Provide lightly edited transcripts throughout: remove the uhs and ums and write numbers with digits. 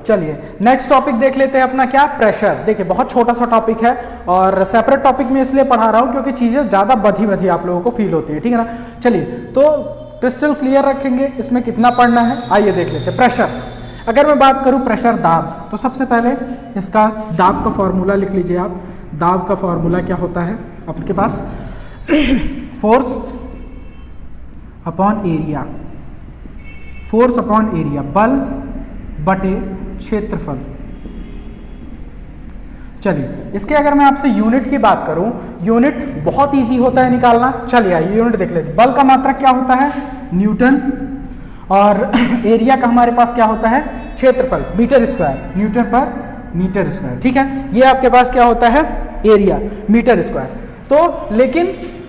चलिए next topic देख लेते हैं अपना, क्या, प्रेशर। देखिए बहुत छोटा सा टॉपिक है और सेपरेट टॉपिक में इसलिए पढ़ा रहा हूँ क्योंकि चीज़ें ज़्यादा बधी बधी आप लोगों को फील होती है, ठीक है ना। चलिए तो क्रिस्टल क्लियर रखेंगे, इसमें कितना पढ़ना है आइए देख लेते हैं। प्रेशर, अगर मैं बात करूँ प्रेशर दाब, तो सबसे पहले इसका दाब का फॉर्मूला लिख लीजिए आप। दाब का फॉर्मूला क्या होता है आपके पास, force upon area, force upon area, बल बटे क्षेत्रफल। चलिए इसके अगर मैं आपसे यूनिट की बात करूं, यूनिट बहुत इजी होता है निकालना। चलिए आइए यूनिट देख लेते हैं। बल का मात्रक क्या होता है, न्यूटन, और एरिया का हमारे पास क्या होता है, क्षेत्रफल, मीटर स्क्वायर, न्यूटन पर मीटर स्क्वायर, ठीक है। ये आपके पास क्या होता है, एरिया, मीटर स्क्वायर। तो लेकिन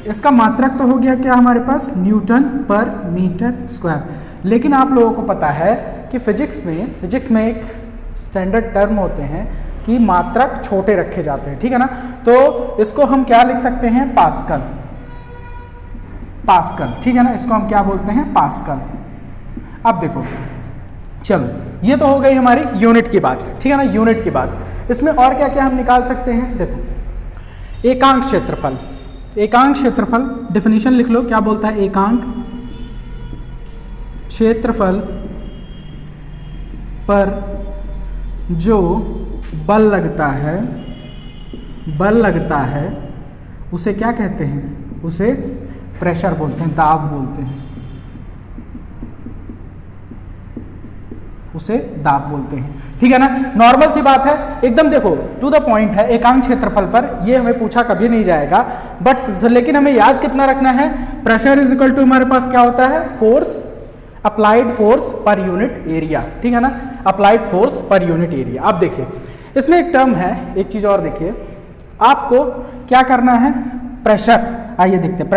इसका मात्रक तो हो गया क्या हमारे पास, न्यूटन पर मीटर स्क्वायर। लेकिन आप लोगों को पता है कि फिजिक्स में एक स्टैंडर्ड टर्म होते हैं कि मात्रक छोटे रखे जाते हैं, ठीक है ना। तो इसको हम क्या लिख सकते हैं, पास्कल, पास्कल, ठीक है ना। इसको हम क्या बोलते हैं, पास्कल। अब देखो, चलो ये तो हो गई हमारी यूनिट की बात, ठीक है ना, यूनिट की बात। इसमें और क्या क्या हम निकाल सकते हैं, देखो एकांक क्षेत्रफल। एकांक क्षेत्रफल डेफिनेशन लिख लो, क्या बोलता है, एकांक क्षेत्रफल पर जो बल लगता है उसे क्या कहते हैं, उसे प्रेशर बोलते हैं, दाब बोलते हैं, उसे दाब बोलते हैं, ठीक है ना। नॉर्मल सी बात है एकदम, देखो टू द पॉइंट है। एकांक क्षेत्रफल पर ये हमें पूछा कभी नहीं जाएगा, बट लेकिन हमें याद कितना रखना है, प्रेशर इज इक्वल टू हमारे पास क्या होता है, force, applied force per unit area, ठीक है ना, applied force per unit area. अब देखिए इसमें एक टर्म है, एक चीज और देखिए, आपको क्या करना है, प्रेशर, आइए देखते हैं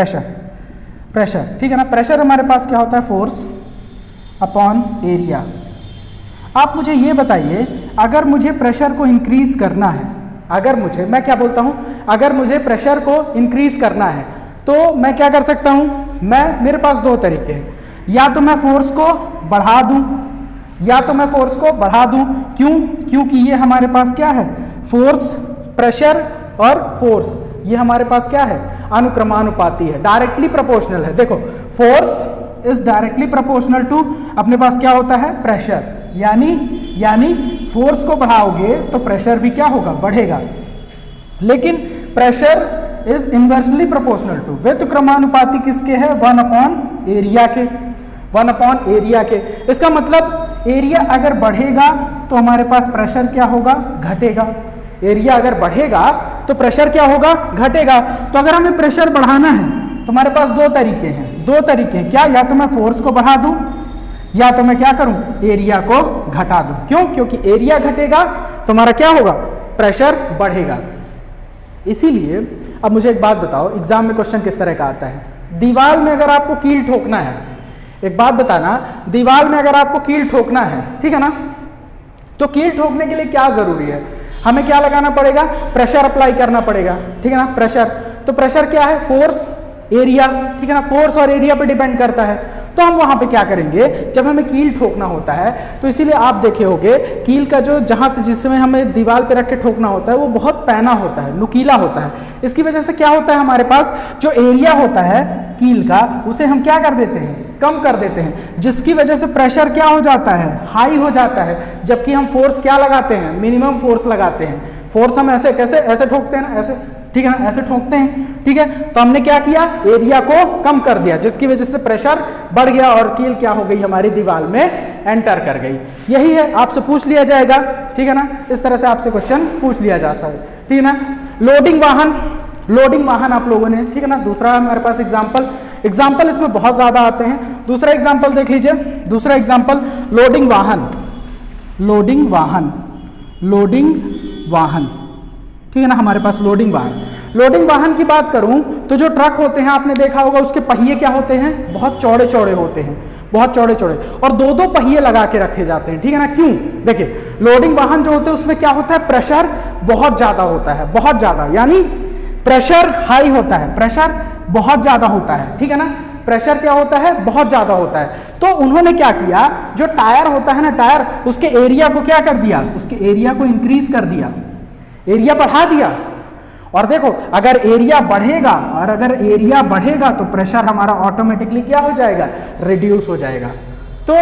प्रेशर, ठीक है ना। प्रेशर हमारे पास क्या होता है, फोर्स अपॉन एरिया। आप मुझे ये बताइए, अगर मुझे प्रेशर को इंक्रीज करना है, मैं क्या बोलता हूं, अगर मुझे प्रेशर को इंक्रीज करना है तो मैं क्या कर सकता हूं, मेरे पास दो तरीके हैं, या तो मैं फोर्स को बढ़ा दूं, क्योंकि ये हमारे पास क्या है, फोर्स, प्रेशर और फोर्स ये हमारे पास क्या है, अनुक्रमानुपाती है, डायरेक्टली प्रोपोर्शनल है। देखो force is directly proportional to अपने पास क्या होता है, प्रेशर, यानी फोर्स को बढ़ाओगे तो प्रेशर भी क्या होगा, बढ़ेगा। लेकिन pressure is inversely proportional to, व्यतिक्रमानुपाती किसके है, 1 अपॉन एरिया के। इसका मतलब एरिया अगर बढ़ेगा तो हमारे पास प्रेशर क्या होगा, घटेगा। एरिया अगर बढ़ेगा तो प्रेशर क्या होगा, घटेगा। तो अगर हमें प्रेशर बढ़ाना है तो हमारे पास दो तरीके हैं, क्या, या तो मैं फोर्स को बढ़ा दूं या तो मैं क्या करूं, एरिया को घटा दूं। क्योंकि एरिया घटेगा तो हमारा क्या होगा, प्रेशर बढ़ेगा। इसीलिए अब मुझे एक बात बताओ, एग्जाम में क्वेश्चन किस तरह का आता है, दीवार में अगर आपको कील ठोकना है, एक बात बताना, दीवार में अगर आपको कील ठोकना है, ठीक है ना, तो कील ठोकने के लिए क्या जरूरी है, हमें क्या लगाना पड़ेगा, प्रेशर अप्लाई करना पड़ेगा, ठीक है ना। प्रेशर, तो प्रेशर क्या है, फोर्स, एरिया, ठीक है ना, फोर्स और एरिया पे डिपेंड करता है। तो हम वहां पे क्या करेंगे, जब हमें कील ठोकना होता है तो इसीलिए आप देखे होंगे कील का जो जहां से जिसमें हमें दीवार पे रख के ठोकना होता है वो बहुत पैना होता है, नुकीला होता है। इसकी वजह से क्या होता है, हमारे पास जो एरिया होता है कील का उसे हम क्या कर देते हैं, कम कर देते हैं, जिसकी वजह से प्रेशर क्या हो जाता है, हाई हो जाता है। जबकि हम फोर्स क्या लगाते हैं, मिनिमम फोर्स लगाते हैं। फोर्स हम ऐसे कैसे, ऐसे ठोकते हैं ना, ऐसे, ठीक है ना, ऐसे ठोकते हैं, ठीक है। तो हमने क्या किया, एरिया को कम कर दिया, जिसकी वजह से प्रेशर बढ़ गया और कील क्या हो गई, हमारी दीवार में एंटर कर गई। यही है, आपसे पूछ लिया जाएगा, ठीक है ना, इस तरह से आपसे क्वेश्चन पूछ लिया जाता है, ठीक है ना। लोडिंग वाहन आप लोगों ने, ठीक है ना। दूसरा हमारे पास एग्जाम्पल इसमें बहुत ज्यादा आते हैं। दूसरा एग्जाम्पल देख लीजिए, दूसरा एग्जाम्पल लोडिंग वाहन, ठीक है ना, हमारे पास लोडिंग वाहन की बात करूं तो जो ट्रक होते हैं आपने देखा होगा उसके पहिए क्या होते हैं, बहुत चौड़े चौड़े होते हैं, बहुत चौड़े चौड़े, और दो दो पहिए लगा के रखे जाते हैं, ठीक है ना। क्यों, देखिए लोडिंग वाहन जो होते हैं उसमें क्या होता है, प्रेशर बहुत ज्यादा होता है, बहुत ज्यादा, यानी प्रेशर हाई होता है, प्रेशर बहुत ज्यादा होता है, ठीक है ना। प्रेशर क्या होता है, बहुत ज्यादा होता है। तो उन्होंने क्या किया, जो टायर होता है ना, टायर, उसके एरिया को क्या कर दिया, उसके एरिया को इंक्रीज कर दिया, एरिया बढ़ा दिया। और देखो अगर एरिया बढ़ेगा, और अगर एरिया बढ़ेगा तो प्रेशर हमारा ऑटोमेटिकली क्या हो जाएगा, रिड्यूस हो जाएगा। तो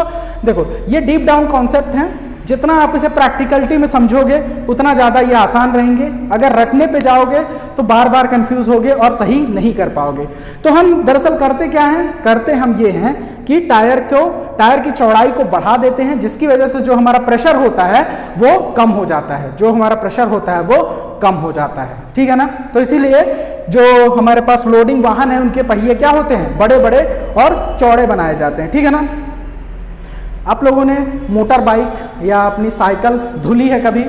देखो ये डीप डाउन कॉन्सेप्ट है, जितना आप इसे प्रैक्टिकलिटी में समझोगे उतना ज़्यादा ये आसान रहेंगे। अगर रटने पे जाओगे तो बार बार कंफ्यूज होगे और सही नहीं कर पाओगे। तो हम दरअसल करते क्या हैं, करते हम ये हैं कि टायर की चौड़ाई को बढ़ा देते हैं, जिसकी वजह से जो हमारा प्रेशर होता है वो कम हो जाता है, जो हमारा प्रेशर होता है वो कम हो जाता है, ठीक है ना। तो इसीलिए जो हमारे पास लोडिंग वाहन है उनके पहिए क्या होते हैं, बड़े बड़े और चौड़े बनाए जाते हैं, ठीक है ना। आप लोगों ने मोटर बाइक या अपनी साइकिल धुली है कभी?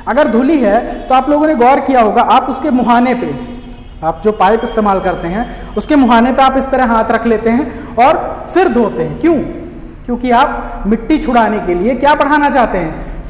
अगर धुली है तो आप लोगों ने गौर किया होगा, आप उसके मुहाने पे, आप जो पाइप इस्तेमाल करते हैं उसके मुहाने पे आप इस तरह हाथ रख लेते हैं और फिर धोते हैं। क्यों? क्योंकि आप मिट्टी छुड़ाने के लिए क्या बढ़ाना चाहते हैं,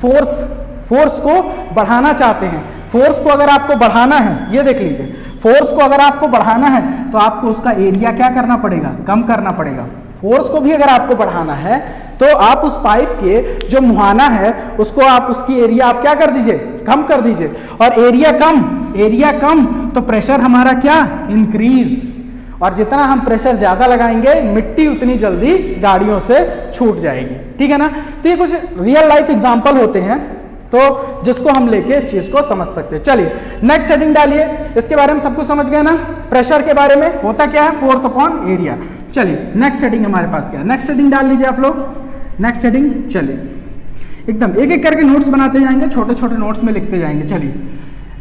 फोर्स को बढ़ाना चाहते हैं। फोर्स को अगर आपको बढ़ाना है, ये देख लीजिए, फोर्स को अगर आपको बढ़ाना है तो आपको उसका एरिया क्या करना पड़ेगा, कम करना पड़ेगा। फोर्स को भी अगर आपको बढ़ाना है तो आप उस पाइप के जो मुहाना है उसको आप, उसकी एरिया आप क्या कर दीजिए, कम कर दीजिए। और एरिया कम तो प्रेशर हमारा क्या, इंक्रीज। और जितना हम प्रेशर ज्यादा लगाएंगे मिट्टी उतनी जल्दी गाड़ियों से छूट जाएगी, ठीक है ना। तो ये कुछ रियल लाइफ एग्जांपल होते हैं तो जिसको हम लेके इस चीज को समझ सकते हैं। चलिए नेक्स्ट हेडिंग डालिए, इसके बारे में सब कुछ समझ गए ना, प्रेशर के बारे में होता क्या है, फोर्स अपॉन एरिया। चलिए नेक्स्ट हेडिंग हमारे पास क्या है, नेक्स्ट हेडिंग डाल लीजिए आप लोग, नेक्स्ट हेडिंग। चलिए एकदम एक एक करके नोट्स बनाते जाएंगे, छोटे छोटे नोट्स में लिखते जाएंगे। चलिए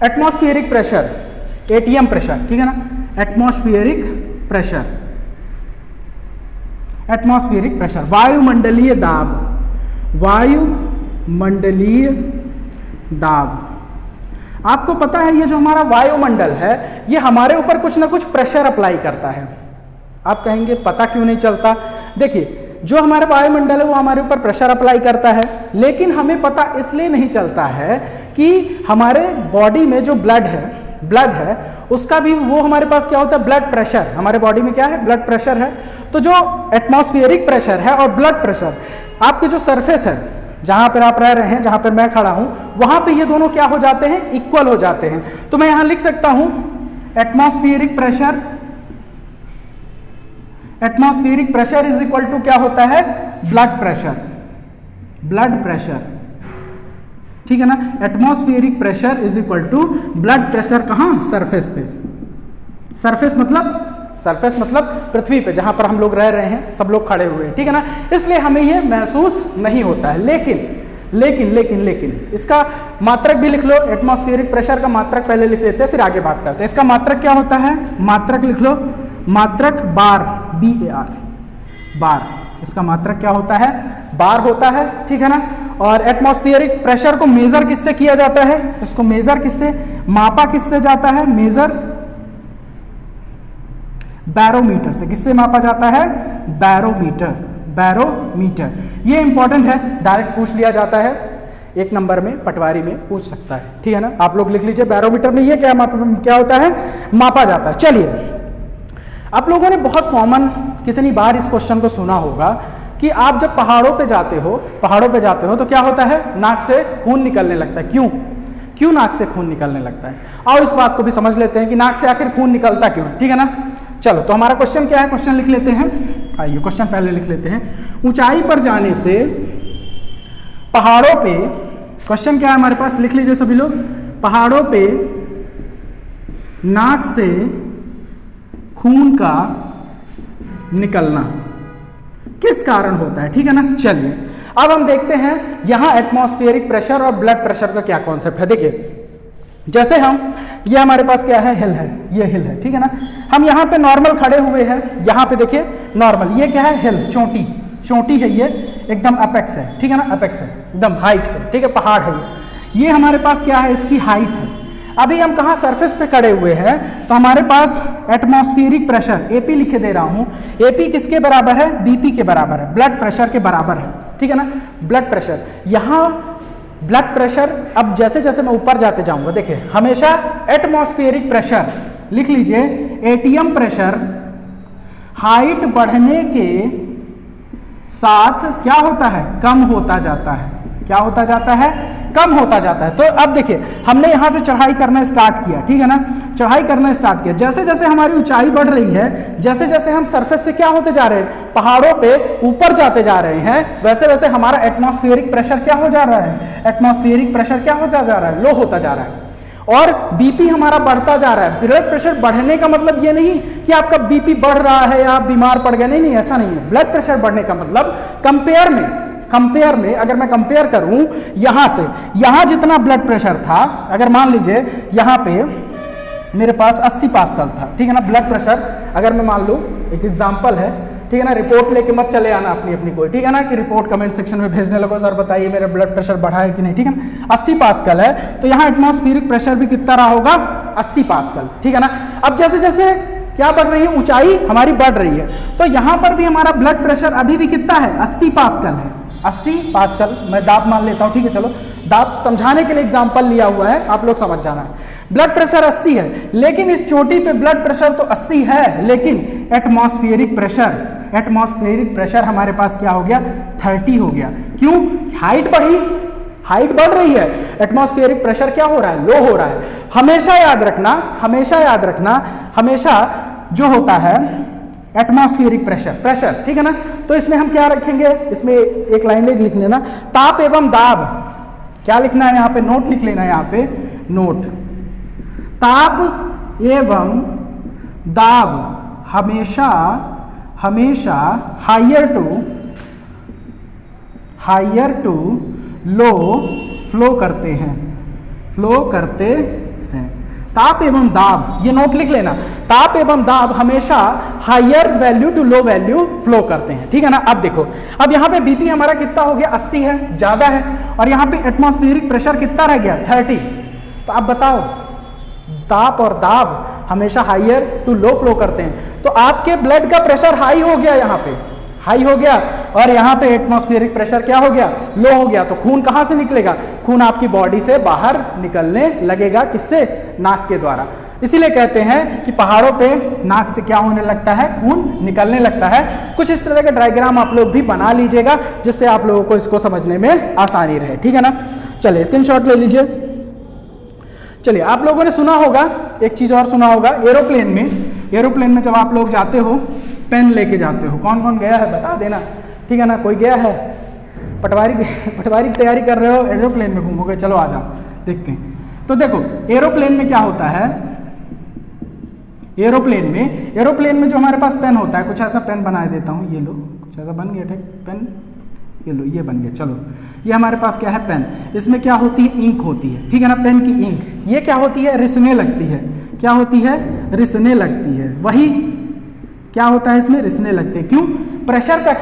एटमॉस्फेरिक प्रेशर, एटीएम प्रेशर, ठीक है ना, एटमॉस्फेरिक प्रेशर, एटमॉस्फेरिक प्रेशर, वायुमंडलीय दाब, वायुमंडलीय दाब। आपको पता है ये जो हमारा वायुमंडल है ये हमारे ऊपर कुछ ना कुछ प्रेशर अप्लाई करता है। आप कहेंगे पता क्यों नहीं चलता, देखिए जो हमारा वायुमंडल है वो हमारे ऊपर प्रेशर अप्लाई करता है, लेकिन हमें पता इसलिए नहीं चलता है कि हमारे बॉडी में जो ब्लड है उसका भी वो हमारे पास क्या होता है, ब्लड प्रेशर। हमारे बॉडी में क्या है, ब्लड प्रेशर है। तो जो एटमॉस्फेरिक प्रेशर है और ब्लड प्रेशर, आपके जो सरफेस है जहां पर आप रह रहे हैं, जहां पर मैं खड़ा हूं, वहां पे ये दोनों क्या हो जाते हैं, इक्वल हो जाते हैं। तो मैं यहां लिख सकता हूं atmospheric pressure, atmospheric pressure is equal to क्या होता है, ब्लड प्रेशर, ब्लड प्रेशर, ठीक है ना। Atmospheric pressure is equal to blood pressure, कहां, सरफेस पे। सरफेस मतलब पृथ्वी पे, जहां पर हम लोग रह रहे हैं, सब लोग खड़े हुए हैं, ठीक है ना। इसलिए हमें यह महसूस नहीं होता है। लेकिन इसका मात्रक भी लिख लो, एटमॉस्फेरिक प्रेशर का मात्रक पहले लिख लेते हैं फिर आगे बात करते हैं। इसका मात्रक क्या होता है, मात्रक लिख लो, मात्रक बार, BAR, बार। इसका मात्रक क्या होता है, बार होता है, ठीक है ना। और एटमॉस्फेरिक प्रेशर को मेजर किससे किया जाता है, इसको मेजर किससे, मापा किससे जाता है, मेजर बैरोमीटर से। किससे मापा जाता है, बैरोमीटर, बैरोमीटर। ये इंपॉर्टेंट है, डायरेक्ट पूछ लिया जाता है, एक नंबर में पटवारी में पूछ सकता है, ठीक है ना। आप लोग लिख लीजिए, बैरोमीटर में ये क्या होता है, मापा जाता है। चलिए आप लोगों ने बहुत कॉमन कितनी बार इस क्वेश्चन को सुना होगा कि आप जब पहाड़ों पे जाते हो तो क्या होता है, नाक से खून निकलने लगता है। क्यों नाक से खून निकलने लगता है, और इस बात को भी समझ लेते हैं कि नाक से आखिर खून निकलता क्यों है, ठीक है ना। चलो तो हमारा क्वेश्चन क्या है, क्वेश्चन लिख लेते हैं। आइए क्वेश्चन पहले लिख लेते हैं। ऊंचाई पर जाने से पहाड़ों पे, क्वेश्चन क्या है हमारे पास, लिख लीजिए सभी लोग, पहाड़ों पे नाक से खून का निकलना किस कारण होता है, ठीक है ना। चलिए अब हम देखते हैं यहां एटमॉस्फेरिक प्रेशर और ब्लड प्रेशर का क्या कॉन्सेप्ट है। देखिए जैसे ये हमारे पास क्या है, हिल है, ये हिल है, ठीक है ना। हम यहाँ पे नॉर्मल खड़े हुए हैं, यहाँ पे देखिए नॉर्मल, ये क्या है, हिल, चोटी है, ये एकदम अपेक्स है, ठीक है ना, अपेक्स है, एकदम हाइट है, ठीक है, पहाड़ है ये हमारे पास क्या है, इसकी हाइट है। अभी हम कहाँ, सरफेस पे खड़े हुए हैं, तो हमारे पास एटमॉस्फेरिक प्रेशर AP लिखे दे रहा हूं। AP किसके बराबर है, BP के बराबर है, ब्लड प्रेशर के बराबर है, ठीक है ना। ब्लड प्रेशर, यहां ब्लड प्रेशर, अब जैसे जैसे मैं ऊपर जाते जाऊंगा, देखिए हमेशा एटमॉस्फेरिक प्रेशर लिख लीजिए, ATM प्रेशर हाइट बढ़ने के साथ क्या होता है, कम होता जाता है। क्या होता जाता है, कम होता जाता है। तो अब देखिए हमने यहां से चढ़ाई करना स्टार्ट किया, ठीक है ना, चढ़ाई करना स्टार्ट किया। जैसे जैसे हमारी ऊंचाई बढ़ रही है, जैसे जैसे हम सरफेस से क्या होते जा रहे हैं, पहाड़ों पे ऊपर जाते जा रहे हैं, वैसे वैसे हमारा एटमॉस्फेरिक प्रेशर क्या हो जा रहा है, एटमॉस्फेरिक प्रेशर क्या हो जा रहा है, लो होता जा रहा है। और बीपी हमारा बढ़ता जा रहा है। ब्लड प्रेशर बढ़ने का मतलब ये नहीं कि आपका बीपी बढ़ रहा है या आप बीमार पड़ गए, नहीं नहीं, ऐसा नहीं है। ब्लड प्रेशर बढ़ने का मतलब कंपेयर में अगर मैं कंपेयर करूं यहां से, यहां जितना ब्लड प्रेशर था, अगर मान लीजिए यहां पे मेरे पास 80 पास्कल था, ठीक है ना, ब्लड प्रेशर, अगर मैं मान लूं, एक एग्जांपल है, ठीक है ना, रिपोर्ट लेके मत चले आना अपनी अपनी कोई, ठीक है ना, कि रिपोर्ट कमेंट सेक्शन में भेजने लगो, सर बताइए मेरा ब्लड प्रेशर बढ़ा है कि नहीं, ठीक है ना। 80 पास्कल है तो यहाँ एटमॉस्फेरिक प्रेशर भी कितना रहा होगा, 80 पास्कल, ठीक है ना। अब जैसे जैसे क्या बढ़ रही है, ऊंचाई हमारी बढ़ रही है, तो यहां पर भी हमारा ब्लड प्रेशर अभी भी कितना है, 80 पास्कल है, 80 पास्कल। मैं दाब मान लेता हूं, ठीक है, चलो दाब समझाने के लिए एग्जांपल लिया हुआ है, आप लोग समझ जाना है। ब्लड प्रेशर 80 है, लेकिन इस चोटी पे ब्लड प्रेशर तो 80 है, लेकिन एटमॉस्फेरिक प्रेशर हमारे पास क्या हो गया, 30 हो गया। क्यों, हाइट बढ़ी, हाइट बढ़ रही है, एटमॉस्फेरिक प्रेशर क्या हो रहा है, लो हो रहा है। हमेशा याद रखना, हमेशा जो होता है एटमॉस्फेरिक प्रेशर, ठीक है ना। तो इसमें हम क्या रखेंगे, इसमें एक लाइनेज लिख लेना, ताप एवं दाब, क्या लिखना है यहाँ पे, नोट लिख लेना है यहाँ पे, नोट। ताप एवं दाब हमेशा हायर टू लो फ्लो करते हैं, ताप एवं दाब, ये नोट लिख लेना, ताप एवं दाब हमेशा higher value to low value flow करते हैं, ठीक है ना। अब देखो, अब यहाँ पे बीपी हमारा कितना हो गया, 80 है, ज्यादा है, और यहाँ पे एटमॉस्फेरिक प्रेशर कितना रह गया, 30। तो आप बताओ, ताप और दाब हमेशा हायर टू लो फ्लो करते हैं, तो आपके ब्लड का प्रेशर हाई हो गया, यहाँ पे हाई हो गया, और यहाँ पे एटमॉस्फेरिक प्रेशर क्या हो गया, लो हो गया। तो खून कहाँ से निकलेगा, खून आपकी बॉडी से बाहर निकलने लगेगा, किससे, नाक के द्वारा। इसीलिए कहते हैं कि पहाड़ों पे नाक से क्या होने लगता है, खून निकलने लगता है। कुछ इस तरह के डायग्राम आप लोग भी बना लीजिएगा, जिससे आप लोगों को इसको समझने में आसानी रहे, ठीक है ना। चलिए स्क्रीनशॉट ले लीजिए। चलिए, आप लोगों ने सुना होगा, एक चीज और सुना होगा, एरोप्लेन में जब आप लोग जाते हो पेन लेके जाते हो। कौन कौन गया है बता देना, ठीक है ना। कोई गया है, पटवारी की तैयारी कर रहे हो, एरोप्लेन में घूमोगे, चलो आ जाओ देखते हैं। तो देखो एरोप्लेन में क्या होता है, एरोप्लेन में जो हमारे पास पेन होता है, कुछ ऐसा पेन बना देता हूँ, ये लो, कुछ ऐसा बन गया, ठीक, पेन ये लो, ये बन गया। चलो, ये हमारे पास क्या है, पेन। इसमें क्या होती है, इंक होती है, ठीक है ना, पेन की इंक। ये क्या होती है, रिसने लगती है। क्या होती है, रिसने लगती है। वही क्या होता है, इसमें रिसने लगते हैं। क्यों, प्रेशर का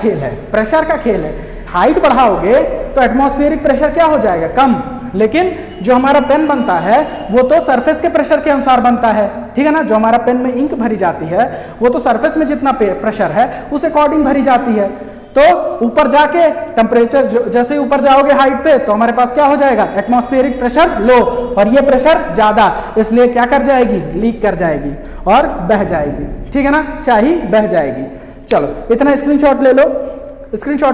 खेल है, हाइट बढ़ाओगे तो एटमॉस्फेरिक प्रेशर क्या हो जाएगा, कम, लेकिन जो हमारा पेन बनता है वो तो सरफेस के प्रेशर के अनुसार बनता है, ठीक है ना। जो हमारा पेन में इंक भरी जाती है वो तो सरफेस में जितना प्रेशर है उस अकॉर्डिंग भरी जाती है। तो ऊपर जाके टेम्परेचर जैसे ही ऊपर जाओगे हाइट पे, तो हमारे पास क्या हो जाएगा, एटमॉस्फेरिक प्रेशर लो, और ये प्रेशर ज्यादा, इसलिए क्या कर जाएगी, लीक कर जाएगी और बह जाएगी, ठीक है ना, स्याही बह जाएगी। चलो इतना स्क्रीनशॉट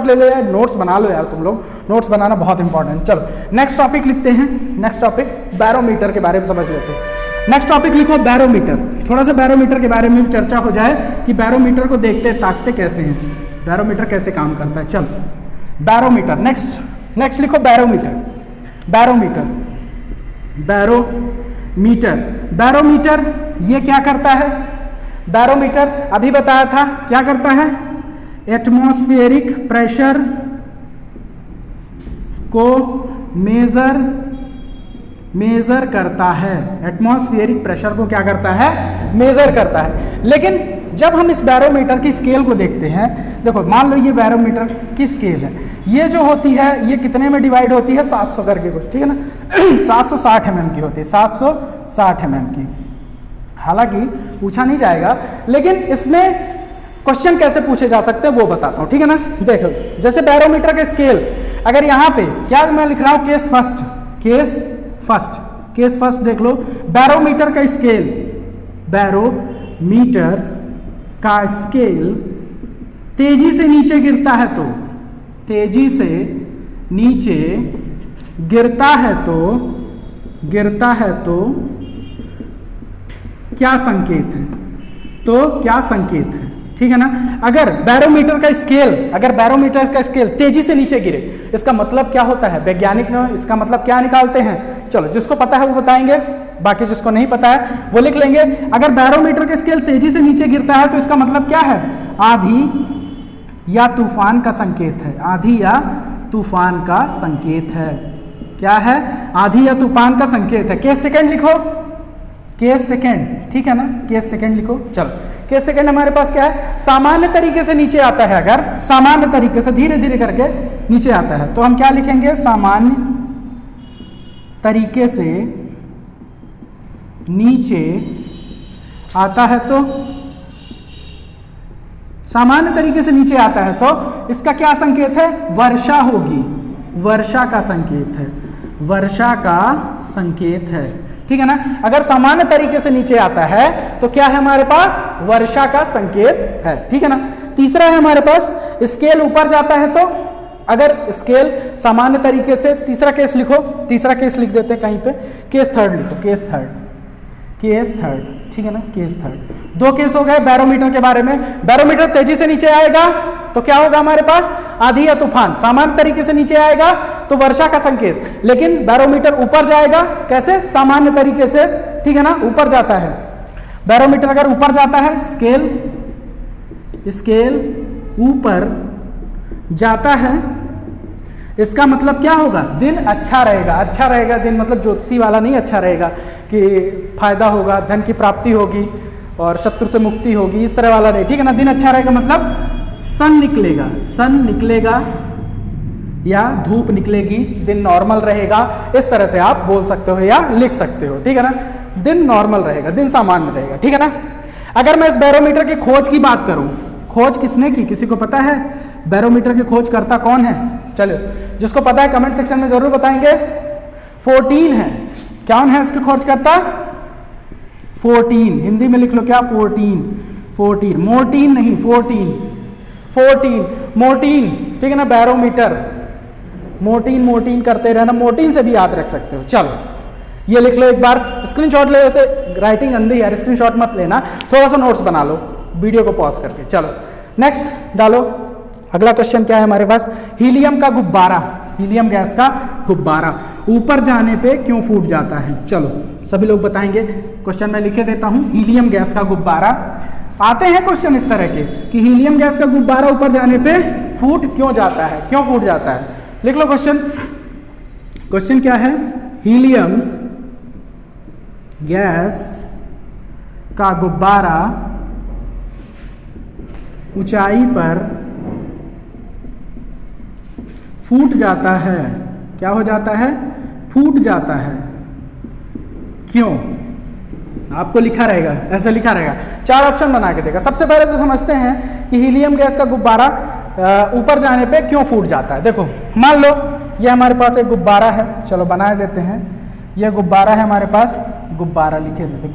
ले लो यार, नोट्स बना लो यार, तुम लोग नोट्स बनाना बहुत इंपॉर्टेंट। चलो नेक्स्ट टॉपिक लिखते हैं। नेक्स्ट टॉपिक बैरोमीटर के बारे में समझ लेते हैं। नेक्स्ट टॉपिक लिखो बैरोमीटर। थोड़ा सा बैरोमीटर के बारे में भी चर्चा हो जाए कि बैरोमीटर को देखते ताकते कैसे हैं, बैरोमीटर कैसे काम करता है। चलो बैरोमीटर, नेक्स्ट लिखो बैरोमीटर ये क्या करता है, बैरोमीटर अभी बताया था क्या करता है, एटमॉस्फेरिक प्रेशर को मेजर करता है। एटमॉस्फेरिक प्रेशर को क्या करता है, मेजर करता है। लेकिन जब हम इस बैरोमीटर की स्केल को देखते हैं, देखो मान लो ये बैरोमीटर की स्केल है, ये जो होती है ये कितने में डिवाइड होती है, 700 करके कुछ, ठीक है ना 760 mm की होती है, 760 mm की। हालांकि पूछा नहीं जाएगा, लेकिन इसमें क्वेश्चन कैसे पूछे जा सकते हैं वो बताता हूं, ठीक है ना। देखो जैसे बैरोमीटर का स्केल, अगर यहाँ पे क्या मैं लिख रहा हूं, केस फर्स्ट देख लो। बैरोमीटर का स्केल, बैरोमीटर का स्केल तेजी से नीचे गिरता है तो, तेजी से नीचे गिरता है तो क्या संकेत है? तो क्या संकेत है? ठीक है ना। अगर बैरोमीटर का स्केल तेजी से नीचे गिरे, इसका मतलब क्या होता है? वैज्ञानिक ने इसका मतलब क्या निकालते हैं? चलो, जिसको पता है वो बताएंगे, बाकी जिसको नहीं पता है वो लिख लेंगे। अगर बैरोमीटर का स्केल तेजी से नीचे गिरता है तो इसका मतलब क्या है? आंधी या तूफान का संकेत है। आंधी या तूफान का संकेत है। क्या है? आंधी या तूफान का संकेत है। केस सेकंड लिखो, केस सेकंड, ठीक है ना, केस सेकंड लिखो। चलो, केस सेकंड हमारे पास क्या है? सामान्य तरीके से नीचे आता है। अगर सामान्य तरीके से धीरे धीरे करके नीचे आता है तो हम क्या लिखेंगे? सामान्य तरीके से नीचे आता है तो, सामान्य तरीके से नीचे आता है तो इसका क्या संकेत है? वर्षा होगी। वर्षा का संकेत है। वर्षा का संकेत है। ठीक है ना। अगर सामान्य तरीके से नीचे आता है तो क्या है हमारे पास? वर्षा का संकेत है। ठीक है ना। तीसरा है हमारे पास, स्केल ऊपर जाता है तो, अगर स्केल सामान्य तरीके से, तीसरा केस लिखो, तीसरा केस लिख देते हैं कहीं पे, केस थर्ड लिखो, केस थर्ड, केस थर्ड, ठीक है ना, केस थर्ड। दो केस हो गए बैरोमीटर के बारे में। बैरोमीटर तेजी से नीचे आएगा तो क्या होगा हमारे पास? आंधी या तूफान। सामान्य तरीके से नीचे आएगा तो वर्षा का संकेत। लेकिन बैरोमीटर ऊपर जाएगा, कैसे? सामान्य तरीके से, ठीक है ना, ऊपर जाता है। बैरोमीटर अगर ऊपर जाता है, स्केल ऊपर जाता है, इसका मतलब क्या होगा? दिन अच्छा रहेगा। अच्छा रहेगा दिन मतलब ज्योतिषी वाला नहीं अच्छा रहेगा कि फायदा होगा, धन की प्राप्ति होगी और शत्रु से मुक्ति होगी, इस तरह वाला नहीं। ठीक है ना। दिन अच्छा रहेगा मतलब सन निकलेगा, सन निकलेगा या धूप निकलेगी, दिन नॉर्मल रहेगा, इस तरह से आप बोल सकते हो या लिख सकते हो। ठीक है ना। दिन नॉर्मल रहेगा, दिन सामान्य रहेगा। ठीक है ना। अगर मैं इस बैरोमीटर की खोज की बात करूं, खोज किसने की? किसी को पता है बैरोमीटर की खोज करता कौन है? चलो, जिसको पता है कमेंट सेक्शन में जरूर बताएंगे। 14 है। कौन है इसकी खोज करता? 14, हिंदी में लिख लो क्या? 14, मोर्टीन नहीं, 14, मोर्टीन। ठीक है ना। बैरोमीटर, मोर्टीन करते रहना, मोर्टीन से भी याद रख सकते हो। चलो, ये लिख लो एक बार, स्क्रीनशॉट ले। वैसे राइटिंग अंधी यार, स्क्रीनशॉट मत लेना, थोड़ा सा नोट्स बना लो वीडियो को पॉज करके। चलो नेक्स्ट डालो। अगला क्वेश्चन क्या है हमारे पास? हीलियम का गुब्बारा, हीलियम गैस का गुब्बारा ऊपर जाने पे क्यों फूट जाता है? चलो सभी लोग बताएंगे। क्वेश्चन मैं लिखे देता हूं, हीलियम गैस का गुब्बारा। आते हैं क्वेश्चन इस तरह के कि हीलियम गैस का गुब्बारा ऊपर जाने पे फूट क्यों जाता है, क्यों फूट जाता है? लिख लो क्वेश्चन। क्वेश्चन क्या है? हीलियम गैस का गुब्बारा ऊंचाई पर फूट जाता है। क्या हो जाता है? फूट जाता है। क्यों? आपको लिखा रहेगा, ऐसे लिखा रहेगा, 4 ऑप्शन बना के देगा। सबसे पहले तो समझते हैं कि हीलियम गैस का गुब्बारा ऊपर जाने पे क्यों फूट जाता है। देखो, मान लो ये हमारे पास एक गुब्बारा है, चलो बना देते हैं। ये गुब्बारा है हमारे पास, गुब्बारा लिखे देते,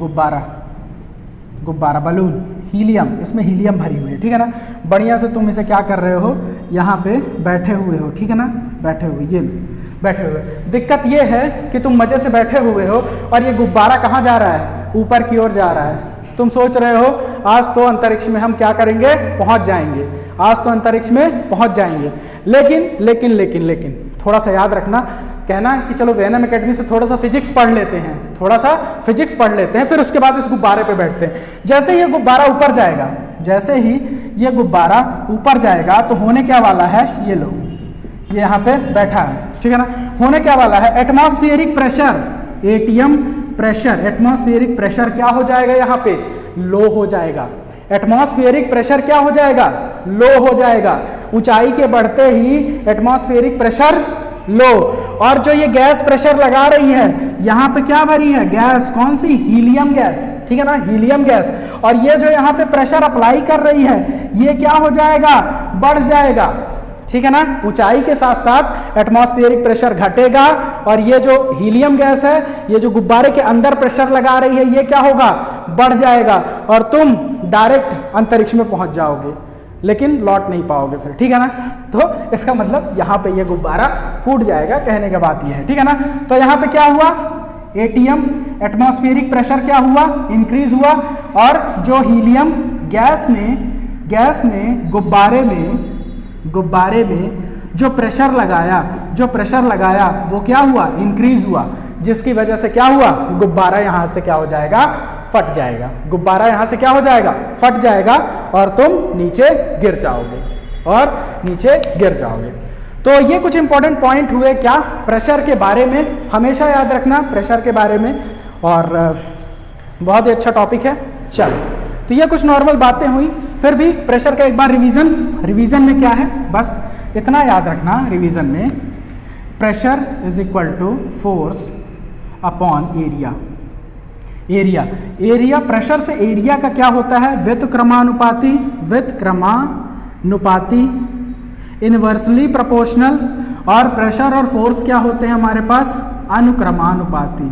गुब्बारा बलून, हीलियम, इसमें हीलियम भरी हुई है। ठीक है ना। बढ़िया से तुम इसे क्या कर रहे हो? यहाँ पे बैठे हुए हो। ठीक है ना, बैठे हुए, ये बैठे हुए। दिक्कत ये है कि तुम मजे से बैठे हुए हो और ये गुब्बारा कहाँ जा रहा है? ऊपर की ओर जा रहा है। तुम सोच रहे हो आज तो अंतरिक्ष में हम क्या करेंगे? पहुंच जाएंगे, आज तो अंतरिक्ष में पहुंच जाएंगे। लेकिन थोड़ा सा याद रखना, कहना कि चलो वेनम एकेडमी से थोड़ा सा फिजिक्स पढ़ लेते हैं, थोड़ा सा फिजिक्स पढ़ लेते हैं, फिर उसके बाद इस गुब्बारे पे बैठते हैं। जैसे ही ये गुब्बारा ऊपर जाएगा, जैसे ही ये गुब्बारा ऊपर जाएगा तो होने क्या वाला है? ये लो, ये यहाँ पे बैठा है। ठीक है ना। होने क्या वाला है? Atmospheric pressure, ATM pressure, atmospheric pressure क्या हो जाएगा? यहाँ पे लो हो जाएगा। एटमॉस्फेरिक प्रेशर क्या हो जाएगा? लो हो जाएगा। ऊंचाई के बढ़ते ही एटमॉस्फेरिक प्रेशर लो। और जो ये गैस प्रेशर लगा रही है, यहाँ पे क्या भरी है? गैस। कौन सी? Helium gas. ठीक है ना, हीलियम गैस। और ये जो यहाँ पे प्रेशर अप्लाई कर रही है, ये क्या हो जाएगा? बढ़ जाएगा। ठीक है ना। ऊंचाई के साथ साथ एटमॉस्फेरिक प्रेशर घटेगा और ये जो हीलियम गैस है, ये जो गुब्बारे के अंदर प्रेशर लगा रही है, ये क्या होगा, बढ़ जाएगा और तुम डायरेक्ट अंतरिक्ष में पहुंच जाओगे, लेकिन लौट नहीं पाओगे फिर, ठीक है ना। तो इसका मतलब यहाँ पे ये गुब्बारा फूट जाएगा, कहने की बात ये है, ठीक है ना। तो यहाँ पे क्या हुआ, एटीएम एटमॉस्फेरिक प्रेशर क्या हुआ, इंक्रीज हुआ और जो हीलियम गैस ने गुब्बारे में जो प्रेशर लगाया वो क्या हुआ, इंक्रीज हुआ, जिसकी वजह से क्या हुआ, गुब्बारा यहां से क्या हो जाएगा, फट जाएगा। गुब्बारा यहां से क्या हो जाएगा, फट जाएगा और तुम नीचे गिर जाओगे। तो ये कुछ इंपॉर्टेंट पॉइंट हुए क्या, प्रेशर के बारे में, हमेशा याद रखना प्रेशर के बारे में, और बहुत ही अच्छा टॉपिक है। चलो, तो ये कुछ नॉर्मल बातें हुई, फिर भी प्रेशर का एक बार रिवीजन में क्या है, बस इतना याद रखना, रिवीजन में pressure is equal to force upon area. Pressure से एरिया का क्या होता है, व्युत्क्रमानुपाती, इनवर्सली प्रोपोर्शनल, और प्रेशर और फोर्स क्या होते हैं हमारे पास, अनुक्रमानुपाती,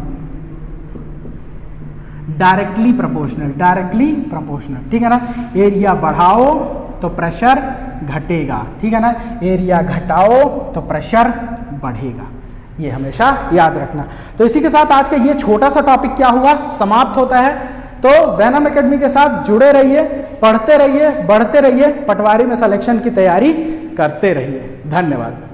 डायरेक्टली प्रोपोर्शनल, ठीक है ना। एरिया बढ़ाओ तो प्रेशर घटेगा, ठीक है ना, एरिया घटाओ तो प्रेशर बढ़ेगा, ये हमेशा याद रखना। तो इसी के साथ आज का ये छोटा सा टॉपिक क्या हुआ, समाप्त होता है। तो वैनम एकेडमी के साथ जुड़े रहिए, पढ़ते रहिए, बढ़ते रहिए, पटवारी में सिलेक्शन की तैयारी करते रहिए। धन्यवाद।